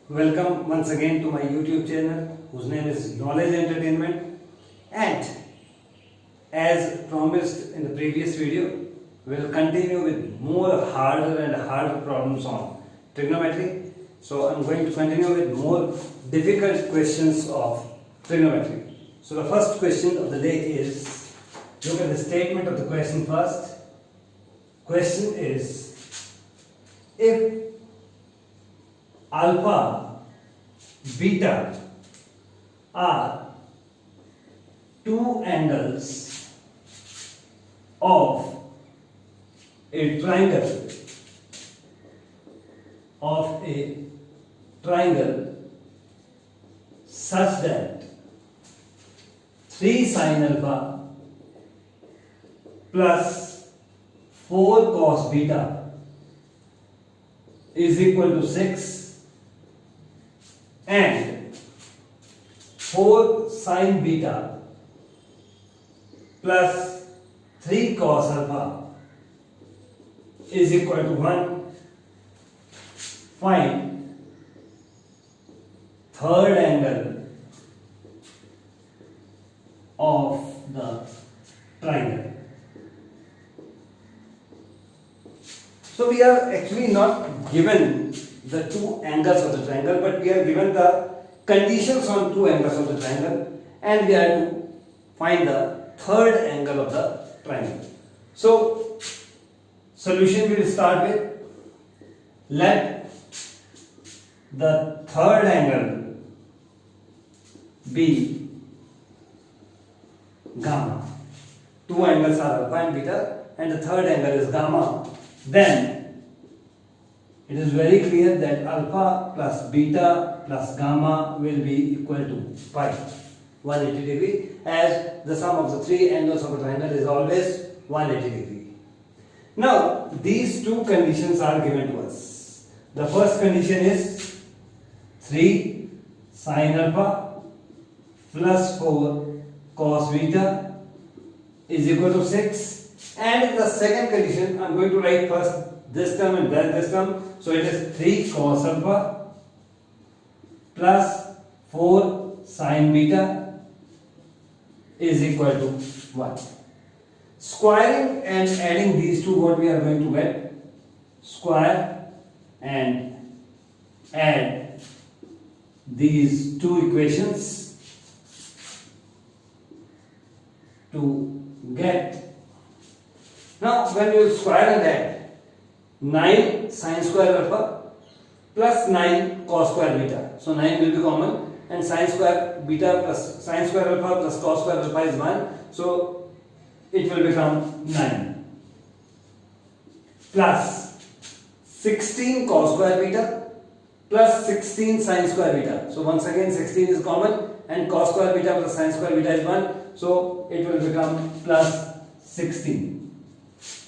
Welcome once again to my YouTube channel whose name is Knowledge Entertainment, and as promised in the previous video, we will continue with more harder and harder problems on trigonometry. So I am going to continue with more difficult questions of trigonometry. So the first question of the day is, look at the statement of the question first. Question is, if alpha, beta are two angles of a triangle such that 3 sin alpha plus 4 cos beta is equal to 6 and 4 sin beta plus 3 cos alpha is equal to 1, find third angle of the triangle. So we are actually not given the two angles of the triangle, but we are given the conditions on two angles of the triangle, and we have to find the third angle of the triangle. So solution we will start with, let the third angle be gamma. Two angles are alpha and beta, and the third angle is gamma. Then it is very clear that alpha plus beta plus gamma will be equal to pi, 180 degree, as the sum of the three angles of a triangle is always 180 degree. Now these two conditions are given to us. The first condition is 3 sin alpha plus 4 cos beta is equal to 6, and the second condition I am going to write first this term and then this term. So it is 3 cos alpha plus 4 sin beta is equal to 1. Squaring and adding these two, what we are going to get? Square and add these two equations to get. Now when you square and add, 9 sin square alpha plus 9 cos square beta. So 9 will be common, and sin square beta plus sin square alpha plus cos square alpha is 1. So it will become 9 plus 16 cos square beta plus 16 sin square beta. So once again 16 is common, and cos square beta plus sin square beta is 1. So it will become plus 16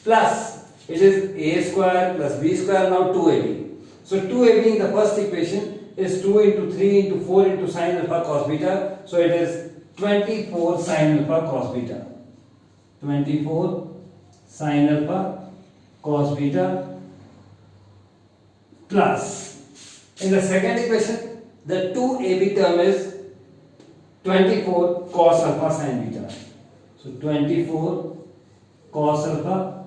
plus it is a square plus b square, now 2ab. So 2ab in the first equation is 2 into 3 into 4 into sin alpha cos beta. So it is 24 sin alpha cos beta. 24 sin alpha cos beta plus, in the second equation, the 2ab term is 24 cos alpha sin beta. So 24 cos alpha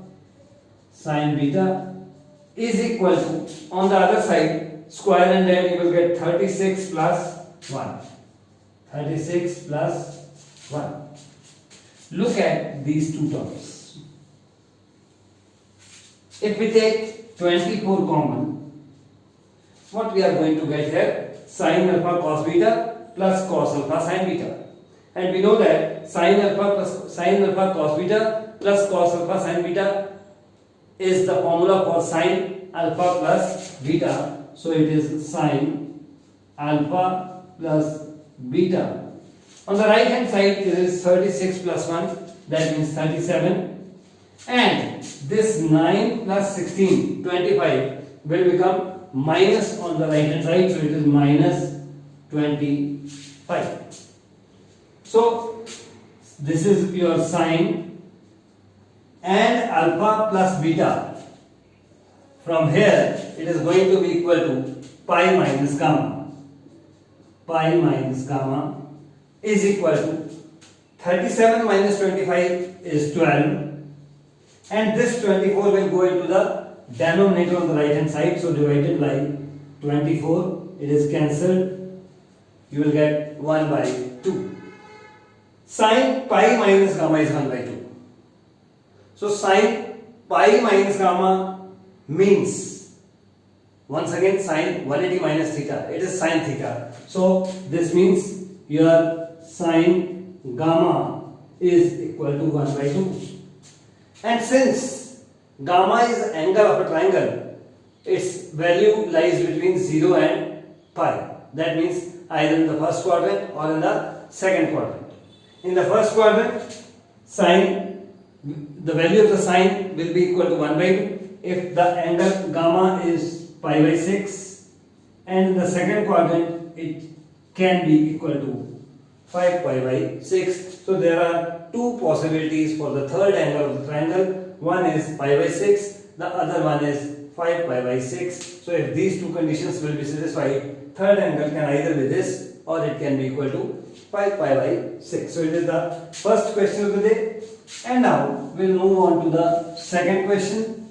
sin beta is equal to, on the other side, square and add, you will get 36 plus 1. 36 plus 1. Look at these two terms. If we take 24 common, what we are going to get here? Sin alpha cos beta plus cos alpha sin beta. And we know that sin alpha cos beta plus cos alpha sin beta is the formula for sin alpha plus beta. So it is sin alpha plus beta. On the right hand side it is 36 plus 1, that means 37, and this 9 plus 16, 25 will become minus on the right hand side, so it is minus 25. So this is your sin and alpha plus beta. From here it is going to be equal to pi minus gamma. pi minus gamma is equal to 37 minus 25 is 12, and this 24 will go into the denominator on the right hand side, so divided by 24, it is cancelled, you will get 1 by 2. Sin pi minus gamma is 1 by 2. So sin pi minus gamma means, once again, sin 180 minus theta, it is sin theta. So this means your sin gamma is equal to 1 by 2. And since gamma is the angle of a triangle, its value lies between 0 and pi. That means either in the first quadrant or in the second quadrant. In the first quadrant, the value of the sine will be equal to 1 by 2 if the angle gamma is pi by 6, and in the second quadrant it can be equal to 5 pi by 6. So there are two possibilities for the third angle of the triangle. One is pi by 6, the other one is 5 pi by 6. So if these two conditions will be satisfied, third angle can either be this or it can be equal to 5 pi by 6. So it is the first question of the day. And now we'll move on to the second question.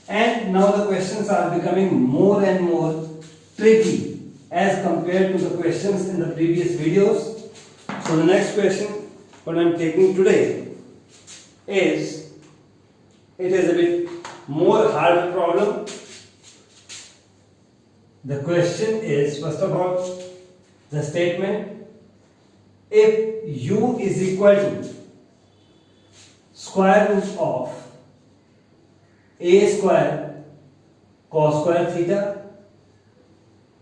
And now the questions are becoming more and more tricky as compared to the questions in the previous videos. So the next question what I am taking today is, it is a bit more hard problem. The question is, first of all, the statement, if u is equal to square root of a square cos square theta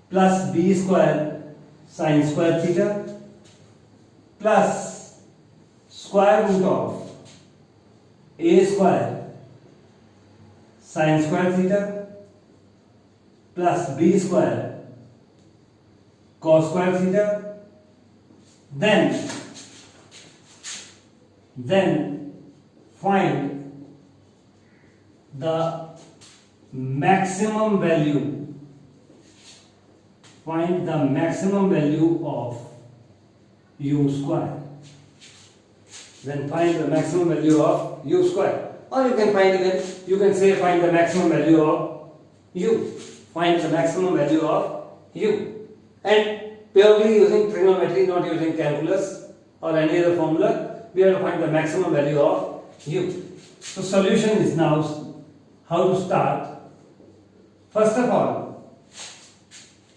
plus b square sin square theta plus square root of a square sin square theta plus b square cos square theta, then find the maximum value of u square. Then find the maximum value of u square, or you can find find the maximum value of u. Find the maximum value of u, and purely using trigonometry, not using calculus or any other formula, we have to find the maximum value of u. So solution is now how to start. First of all,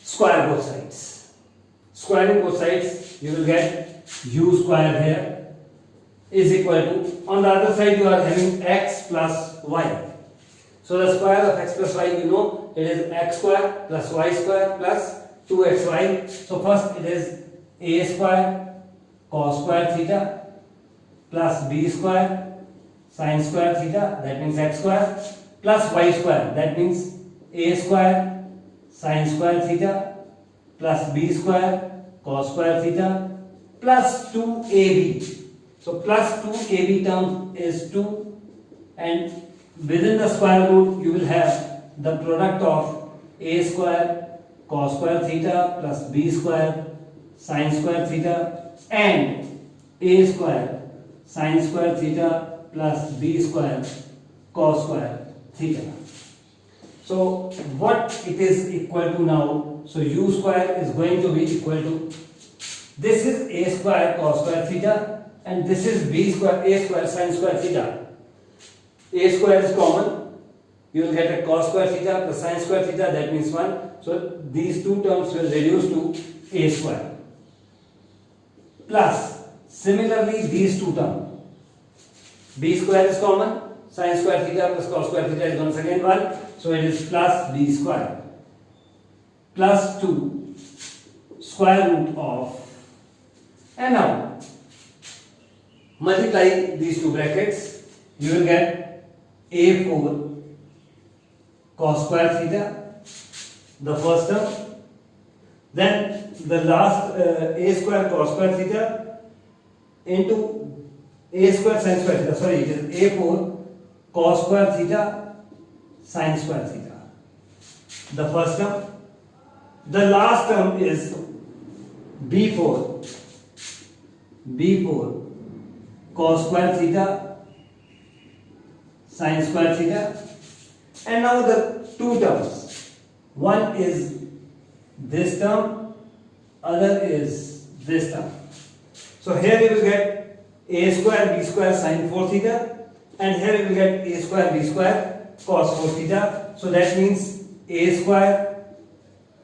square both sides. Squaring both sides, you will get u square here is equal to, on the other side you are having x plus y. So the square of x plus y, you know, it is x square plus y square plus 2xy. So first it is a square cos square theta plus b square sin square theta, that means x square, plus y square, that means a square sin square theta plus b square cos square theta plus 2ab. So plus 2ab term is 2, and within the square root you will have the product of a square cos square theta plus b square sin square theta and a square sin square theta plus b square cos square theta. So what it is equal to now? So u square is going to be equal to, this is a square cos square theta and this is b square a square sin square theta. A square is common, you will get a cos square theta plus sin square theta, that means 1. So these two terms will reduce to a square. Plus similarly these two terms, b square is common, sin square theta plus cos square theta is once again 1. So it is plus b square plus 2 square root of, and now multiply these two brackets, you will get a4 cos square theta, the first term, then the last a square cos square theta into a square sin square theta, sorry, it is a4 cos square theta sin square theta, the first term. The last term is B4 cos square theta sin square theta. And now the two terms, one is this term, other is this term. So here you will get a square b square sin 4 theta, and here you will get a square b square cos 4 theta. So that means a square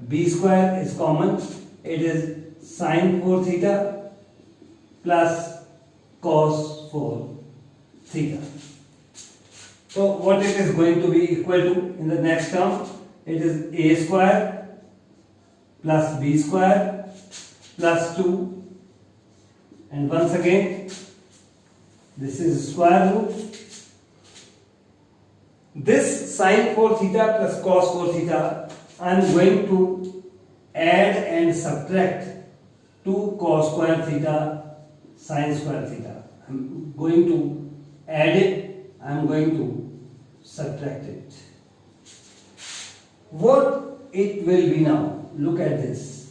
b square is common. It is sin 4 theta plus cos 4 theta. So what it is going to be equal to in the next term? It is a square plus b square plus 2, and once again this is square root. This sin 4 theta plus cos 4 theta I am going to add and subtract 2 cos square theta sin square theta. I am going to add it, I am going to subtract it. What it will be now? Look at this.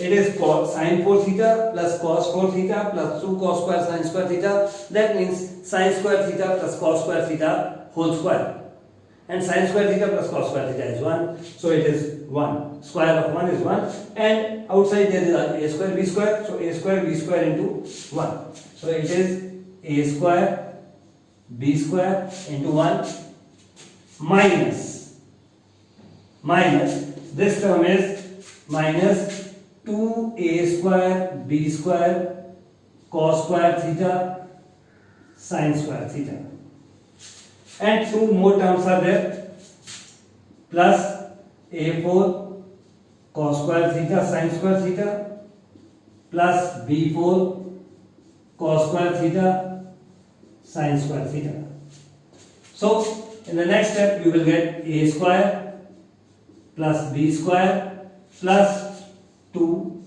It is sin 4 theta plus cos 4 theta plus 2 cos square sin square theta. That means sin square theta plus cos square theta whole square. And sin square theta plus cos square theta is 1. So it is 1. Square of 1 is 1. And outside there is a square b square. So a square b square into 1. So it is a square b square into 1 minus this term is minus 2a square b square cos square theta sin square theta. And 2 more terms are there, plus a4 cos square theta sin square theta plus b4 cos square theta sin square theta. So in the next step you will get a square plus b square plus 2,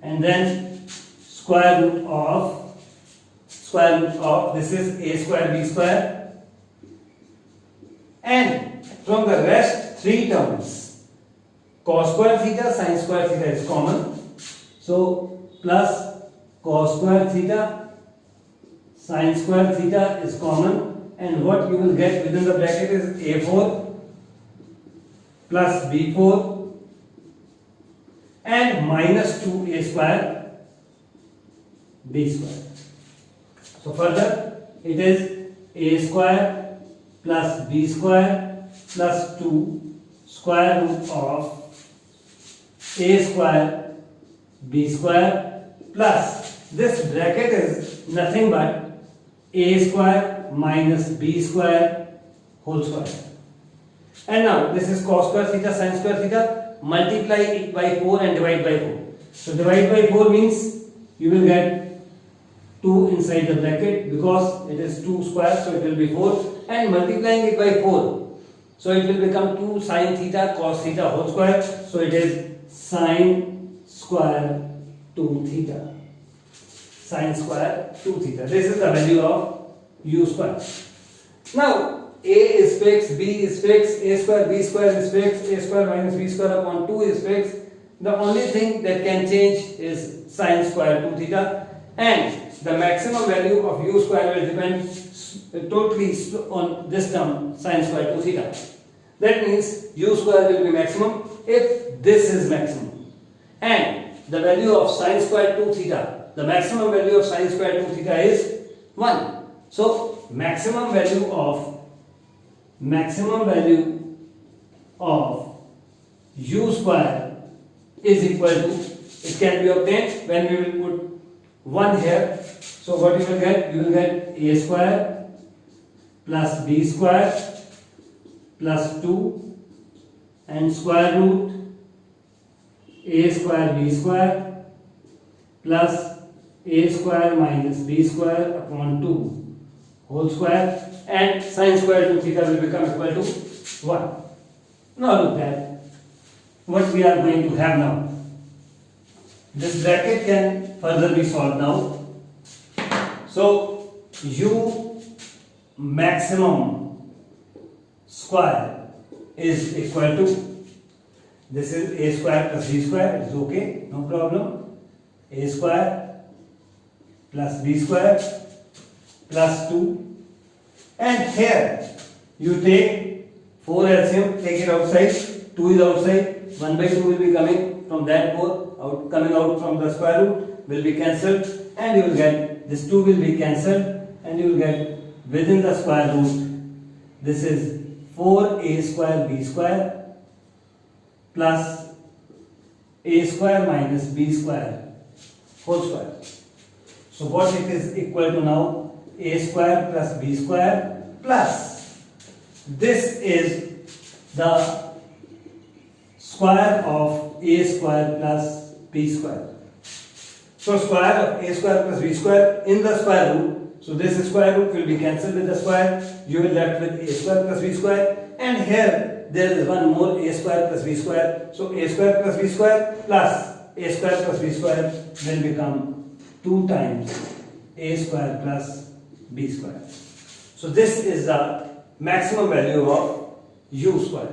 and then square root of this is a square b square. And from the rest 3 terms, cos square theta sin square theta is common. So plus cos square theta sin square theta is common, and what you will get within the bracket is a4 plus b4 and minus 2a square b square. So further it is a square plus b square plus 2 square root of a square b square plus this bracket is nothing but a square minus b square whole square. And now this is cos square theta sin square theta, multiply it by 4 and divide by 4. So divide by 4 means you will get 2 inside the bracket because it is 2 square, so it will be 4, and multiplying it by 4, so it will become 2 sin theta cos theta whole square, so it is sin square 2 theta. Sin square 2 theta. This is the value of u square. Now a is fixed, b is fixed, a square b square is fixed, a square minus b square upon 2 is fixed. The only thing that can change is sin square 2 theta, and the maximum value of u square will depend totally on this term sin square 2 theta. That means u square will be maximum if this is maximum, and the value of sin square 2 theta, the maximum value of sin square 2 theta is 1. So maximum value of u square is equal to, it can be obtained when we will put 1 here. So what you will get? You will get a square plus b square plus 2 and square root a square b square plus a square minus b square upon 2 whole square, and sin square 2 theta will become equal to 1. Now look at what we are going to have now. This bracket can further be solved now. So u maximum square is equal to, this is a square plus b square, it is okay, no problem. a square plus b square plus 2, and here you take 4 LCM, take it outside, 2 is outside, 1 by 2 will be coming from that 4, coming out from the square root will be cancelled, and you will get this 2 will be cancelled, and you will get within the square root, this is 4a square b square plus a square minus b square whole square. So what it is equal to now? A square plus b square plus this is the square of a square plus b square. So square of a square plus b square in the square root. So this square root will be cancelled with the square. You will left with a square plus b square, and here there is one more a square plus b square. So a square plus b square plus a square plus b square will become 2 times a square plus b square. So this is the maximum value of u square.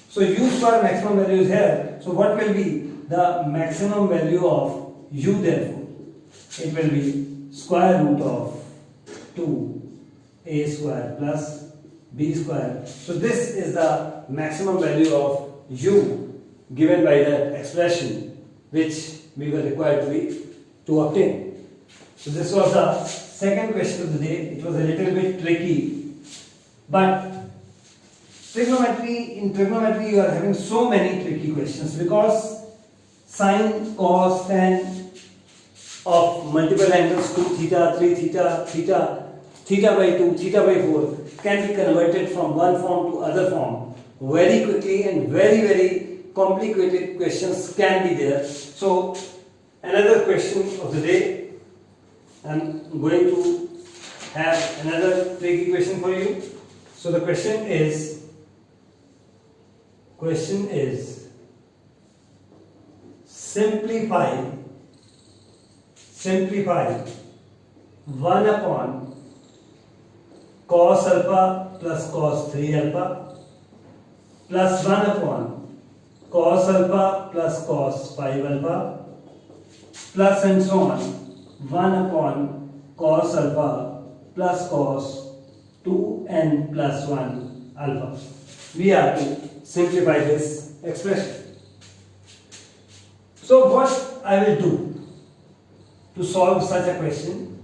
So u square maximum value is here. So what will be the maximum value of u therefore? It will be square root of 2a square plus b square. So this is the maximum value of u given by the expression which we were required to obtain. So this was the second question of the day. It was a little bit tricky, but in trigonometry you are having so many tricky questions because sine, cos, tan of multiple angles 2 theta, 3 theta, theta by 2, theta by 4 can be converted from one form to other form very quickly, and very complicated questions can be there. So another question of the day, I'm going to have another tricky question for you. So the question is simplify 1 upon cos alpha plus cos 3 alpha plus 1 upon cos alpha plus cos 5 alpha plus and so on 1 upon cos alpha plus cos 2n plus 1 alpha. We are to simplify this expression. So what I will do to solve such a question,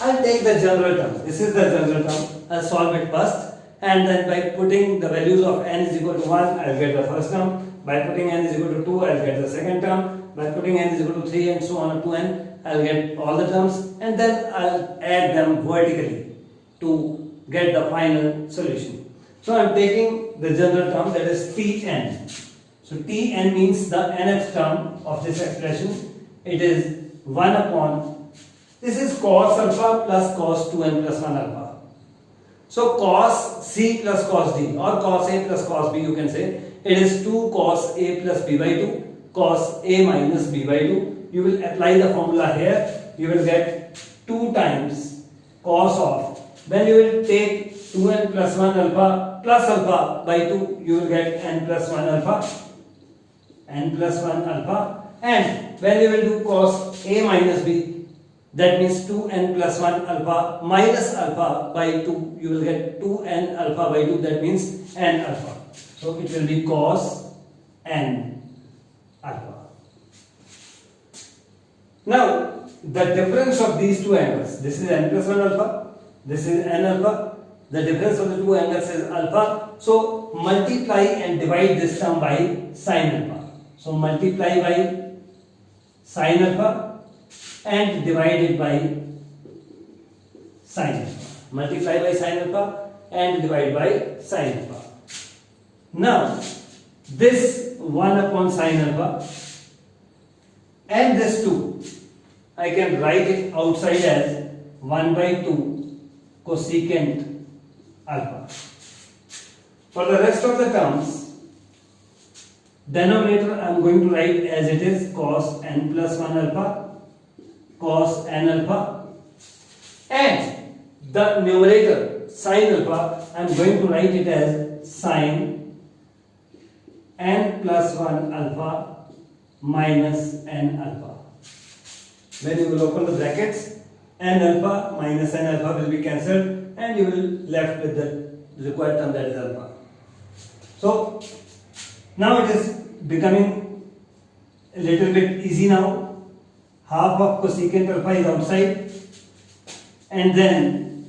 I'll take the general term. This is the general term. I'll solve it first, and then by putting the values of n is equal to 1, I'll get the first term. By putting n is equal to 2, I'll get the second term. By putting n is equal to 3 and so on up to n, I'll get all the terms, and then I'll add them vertically to get the final solution. So I'm taking the general term, that is Tn. So Tn means the nth term of this expression. It is 1 upon, this is cos alpha plus cos 2n plus 1 alpha. So cos c plus cos d, or cos a plus cos b you can say, it is 2 cos a plus b by 2, cos a minus b by 2. You will apply the formula here, you will get 2 times cos of, when you will take 2n plus 1 alpha plus alpha by 2, you will get n plus 1 alpha, and when you will do cos a minus b, that means 2n plus 1 alpha minus alpha by 2, you will get 2n alpha by 2, that means n alpha. So it will be cos n alpha. Now the difference of these two angles, this is n plus 1 alpha, this is n alpha, the difference of the two angles is alpha. So multiply and divide this term by sin alpha. So multiply by sin alpha and divide it by sin alpha. Multiply by sin alpha and divide by sin alpha. Now this 1 upon sin alpha and this 2, I can write it outside as 1 by 2 cosecant alpha. For the rest of the terms, denominator I am going to write as it is cos n plus 1 alpha, cos n alpha, and the numerator sin alpha I am going to write it as sin n plus 1 alpha minus n alpha. when you will open the brackets, n alpha minus n alpha will be cancelled and you will left with the required term, that is alpha. So now it is becoming a little bit easy now. Half of cosecant alpha is outside, and then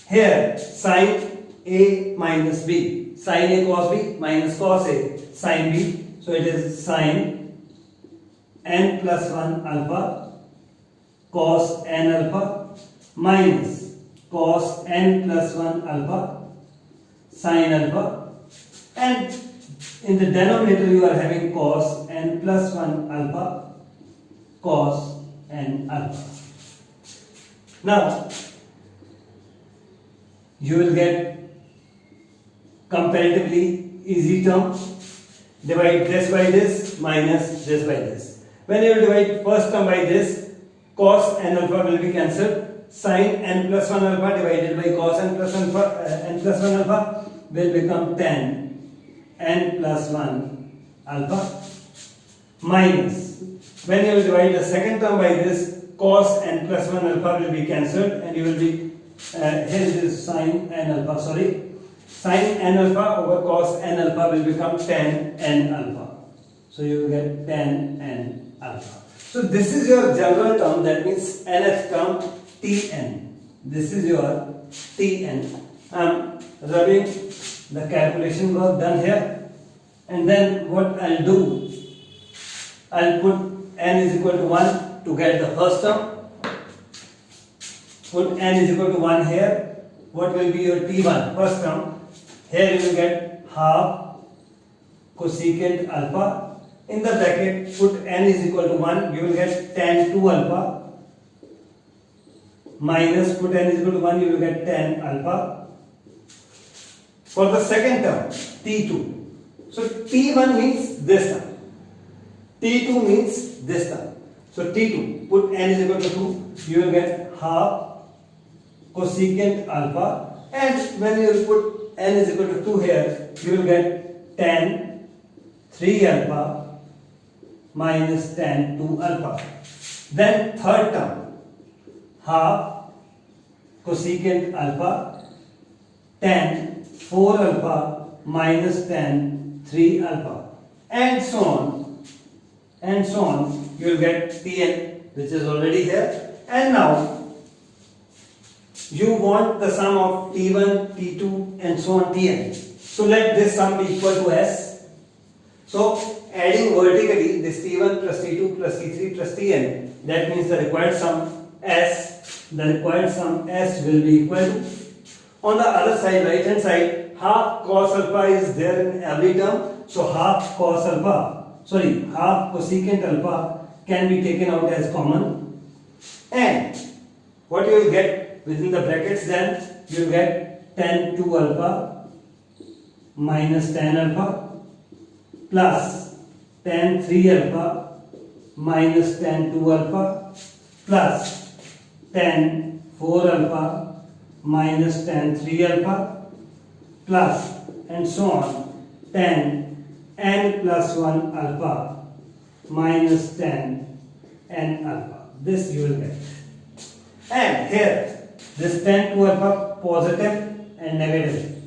here sin A minus B, sin A cos B minus cos A sin B. So it is sin n plus 1 alpha cos n alpha minus cos n plus 1 alpha sin alpha, and in the denominator you are having cos n plus 1 alpha cos n alpha. Now you will get comparatively easy term. Divide this by this minus this by this. When you divide first term by this, cos n alpha will be cancelled. Sin n plus 1 alpha divided by cos n plus 1 alpha will become tan n plus 1 alpha minus, when you will divide the second term by this, cos n plus 1 alpha will be cancelled and you will be here it is sin n alpha, sin n alpha over cos n alpha will become tan n alpha. So you will get tan n alpha. So this is your general term, that means nth term Tn. This is your Tn. I am rubbing the calculation work done here, and then what I'll do, I'll put n is equal to 1 to get the first term. Put n is equal to 1 here. What will be your T1, first term? Here you will get half cosecant alpha. In the bracket, put n is equal to 1, you will get tan 2 alpha minus, put n is equal to 1, you will get tan alpha. For the second term, T2. So T1 means this term, T2 means this term. So T2, put n is equal to 2, you will get half cosecant alpha, and when you put n is equal to 2 here, you will get tan 3 alpha minus tan 2 alpha. Then third term, half cosecant alpha tan 4 alpha minus tan 3 alpha, and so on, and so on. You will get Tn, which is already here. And now you want the sum of T1, T2 and so on Tn. So let this sum be equal to S. So adding vertically this T1 plus T2 plus T3 plus Tn, that means the required sum S, the required sum S will be equal to, on the other side, right hand side, half cos alpha is there in every term. So half cos alpha, half cosecant alpha can be taken out as common, and what you will get within the brackets, then you will get tan 2 alpha minus tan alpha plus tan 3 alpha minus tan 2 alpha plus tan 4 alpha minus tan 3 alpha plus, and so on, tan n plus 1 alpha minus tan n alpha. This you will get. And here, this tan 2 alpha positive and negative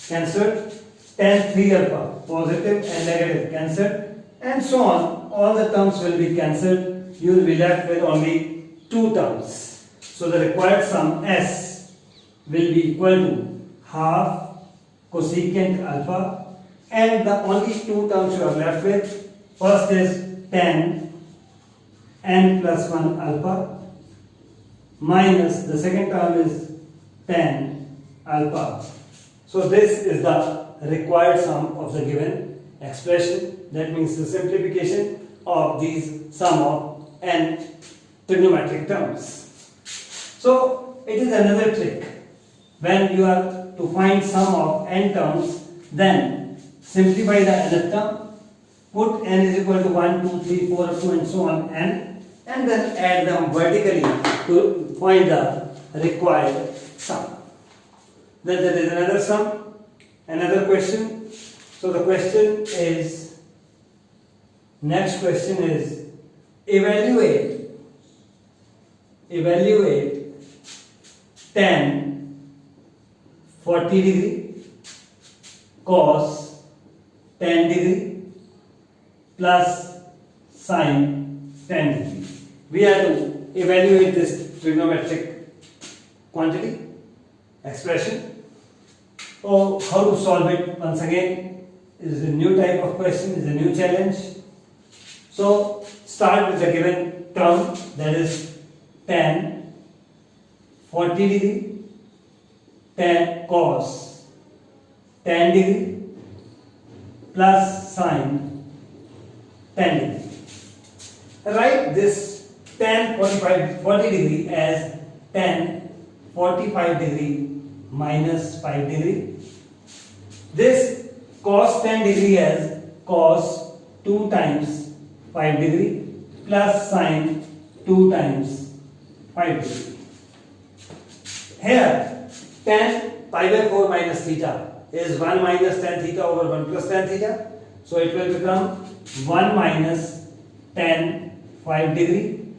cancelled, tan 3 alpha positive and negative cancelled, and so on. All the terms will be cancelled. You will be left with only two terms. So the required sum S will be equal to half cosecant alpha, and the only two terms you are left with, first is tan n plus 1 alpha minus the second term is tan alpha. So this is the required sum of the given expression. That means the simplification of these sum of n trigonometric terms. So it is another trick. When you are to find sum of n terms, then simplify the nth term, put n is equal to 1, 2, 3, 4 up to and so on n, and then add them vertically to find the required sum. Then there is another sum, another question. So the question is, next question is, evaluate evaluate tan 40 degree cos 10 degree plus sin 10 degree. We have to evaluate this trigonometric quantity expression. So how to solve it? Once again, is a new type of question, is a new challenge. So start with the given term, that is tan 40 degree, tan cos 10 degree plus sin 10 degree. Write this tan 40 degree as tan 45 degree minus 5 degree. This cos 10 degree as cos 2 times 5 degree plus sin 2 times 5 degree. Here tan pi by 4 minus theta is 1 minus tan theta over 1 plus tan theta. So it will become 1 minus tan 5 degree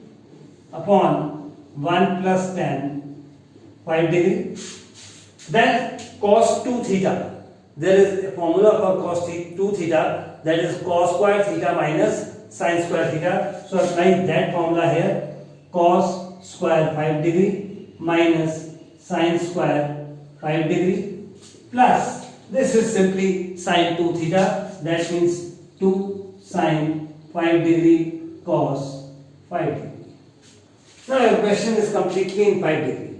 upon 1 plus tan 5 degree. Then cos 2 theta. There is a formula for cos 2 theta, that is cos square theta minus sin square theta. So apply that formula here. Cos square 5 degree minus sin square 5 degree plus this is simply sin 2 theta, that means 2 sin 5 degree cos 5 degree. Now your question is completely in 5 degree.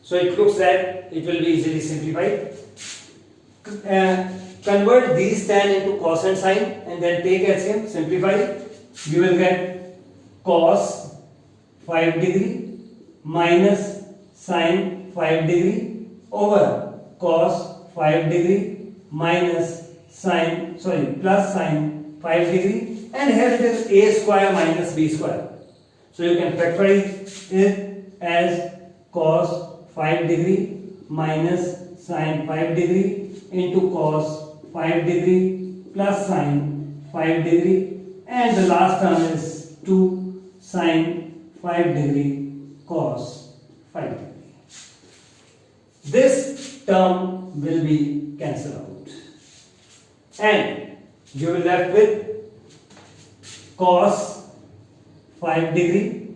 So it looks that it will be easily simplified. Convert these tan into cos and sin and then take LCM, simplify. You will get cos 5 degree minus sin 5 degree over cos 5 degree minus plus sin 5 degree, and here it is a square minus b square. So you can factorize it as cos 5 degree minus sin 5 degree into cos 5 degree plus sin 5 degree, and the last term is 2 sin 5 degree cos 5 degree. This term will be cancelled out and you will left with cos 5 degree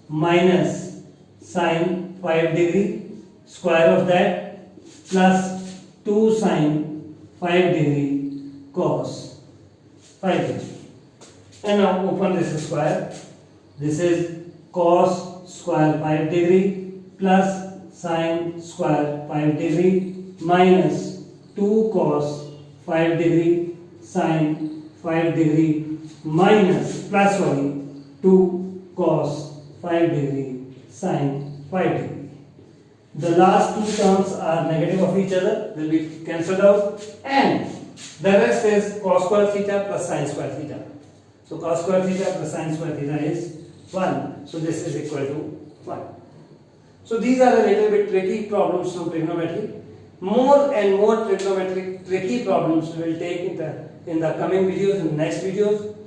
minus sin 5 degree square of that plus 2 sin 5 degree cos 5 degree. And now open this square. This is cos square 5 degree plus sin square 5 degree minus 2 cos 5 degree sin 5 degree minus plus 2 cos 5 degree sin 5 degree. The last two terms are negative of each other, will be cancelled out, and the rest is cos square theta plus sin square theta. So cos square theta plus sin square theta is 1. So this is equal to 1. So these are a little bit tricky problems from trigonometry. More and more trigonometric tricky problems we will take in the coming videos, in the next videos.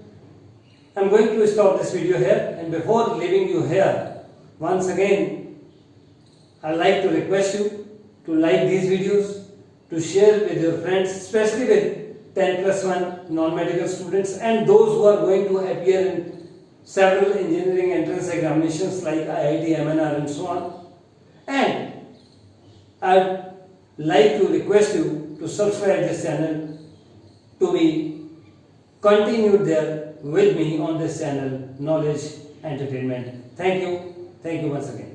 I am going to stop this video here, and before leaving you here, once again I would like to request you to like these videos, to share with your friends, especially with 10+1 non-medical students and those who are going to appear in several engineering entrance examinations like IIT, MNR and so on. And I would like to request you to subscribe this channel, to be continued there with me on this channel, Knowledge Entertainment. Thank you once again.